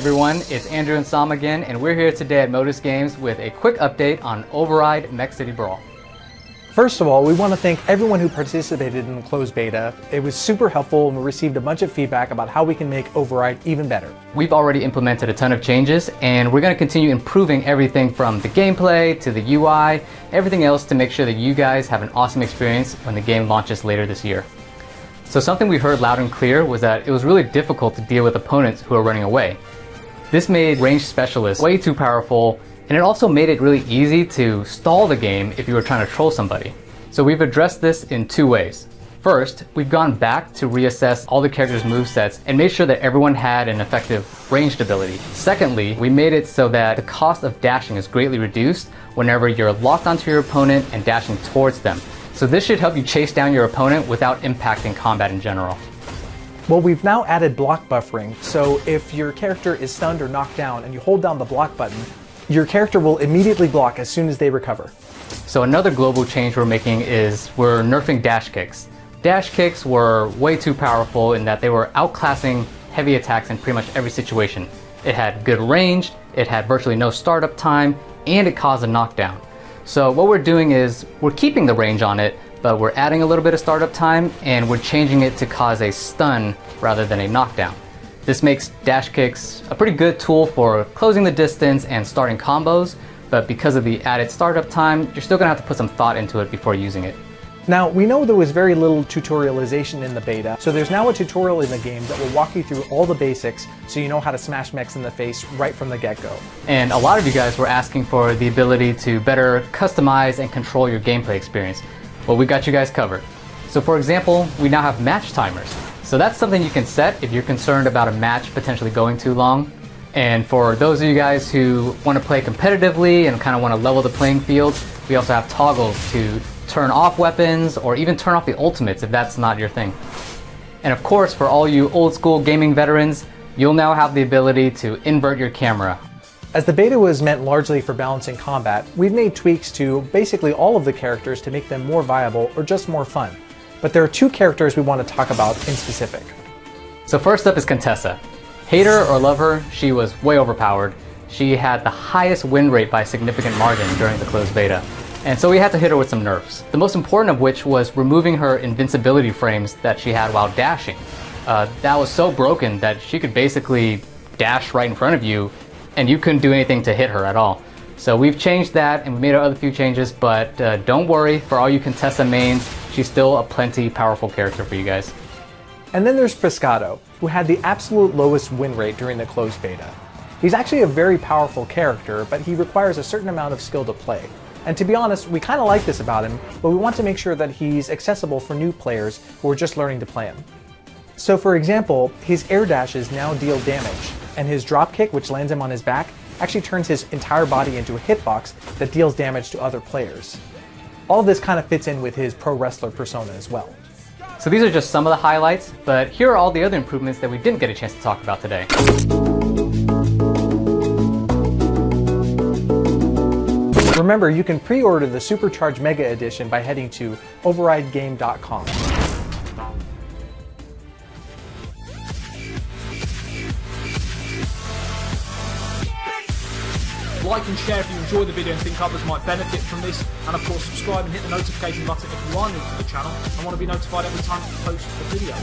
everyone, it's Andrew and Sam again, and we're here today at Modus Games with a quick update on Override Mech City Brawl. First of all, we want to thank everyone who participated in the closed beta. It was super helpful and we received a bunch of feedback about how we can make Override even better. We've already implemented a ton of changes, and we're going to continue improving everything from the gameplay to the UI, everything else to make sure that you guys have an awesome experience when the game launches later this year. So something we heard loud and clear was that it was really difficult to deal with opponents who are running away. This made ranged specialists way too powerful, and it also made it really easy to stall the game if you were trying to troll somebody. So we've addressed this in two ways. First, we've gone back to reassess all the characters' movesets and made sure that everyone had an effective ranged ability. Secondly, we made it so that the cost of dashing is greatly reduced whenever you're locked onto your opponent and dashing towards them. So this should help you chase down your opponent without impacting combat in general. Well, we've now added block buffering, so if your character is stunned or knocked down and you hold down the block button, your character will immediately block as soon as they recover. So another global change we're making is we're nerfing dash kicks. Dash kicks were way too powerful in that they were outclassing heavy attacks in pretty much every situation. It had good range, it had virtually no startup time, and it caused a knockdown. So what we're doing is we're keeping the range on it, but we're adding a little bit of startup time and we're changing it to cause a stun rather than a knockdown. This makes dash kicks a pretty good tool for closing the distance and starting combos, but because of the added startup time, you're still gonna have to put some thought into it before using it. Now, we know there was very little tutorialization in the beta, so there's now a tutorial in the game that will walk you through all the basics so you know how to smash mechs in the face right from the get-go. And a lot of you guys were asking for the ability to better customize and control your gameplay experience. Well, we got you guys covered. So for example, we now have match timers. So that's something you can set if you're concerned about a match potentially going too long. And for those of you guys who want to play competitively and kind of want to level the playing field, we also have toggles to turn off weapons or even turn off the ultimates if that's not your thing. And of course, for all you old school gaming veterans, you'll now have the ability to invert your camera. As the beta was meant largely for balancing combat, we've made tweaks to basically all of the characters to make them more viable or just more fun. But there are two characters we want to talk about in specific. So first up is Contessa. Hate her or love her, she was way overpowered. She had the highest win rate by a significant margin during the closed beta. And so we had to hit her with some nerfs. The most important of which was removing her invincibility frames that she had while dashing. That was so broken that she could basically dash right in front of you and you couldn't do anything to hit her at all. So we've changed that and we made other few changes, but don't worry, for all you Contessa mains, she's still a plenty powerful character for you guys. And then there's Pescado, who had the absolute lowest win rate during the closed beta. He's actually a very powerful character, but he requires a certain amount of skill to play. And to be honest, we kind of like this about him, but we want to make sure that he's accessible for new players who are just learning to play him. So for example, his air dashes now deal damage, and his drop kick, which lands him on his back, actually turns his entire body into a hitbox that deals damage to other players. All of this kind of fits in with his pro wrestler persona as well. So these are just some of the highlights, but here are all the other improvements that we didn't get a chance to talk about today. Remember, you can pre-order the Supercharged Mega Edition by heading to overridegame.com. Like and share if you enjoy the video and think others might benefit from this, and of course subscribe and hit the notification button if you are new to the channel and want to be notified every time we post a video.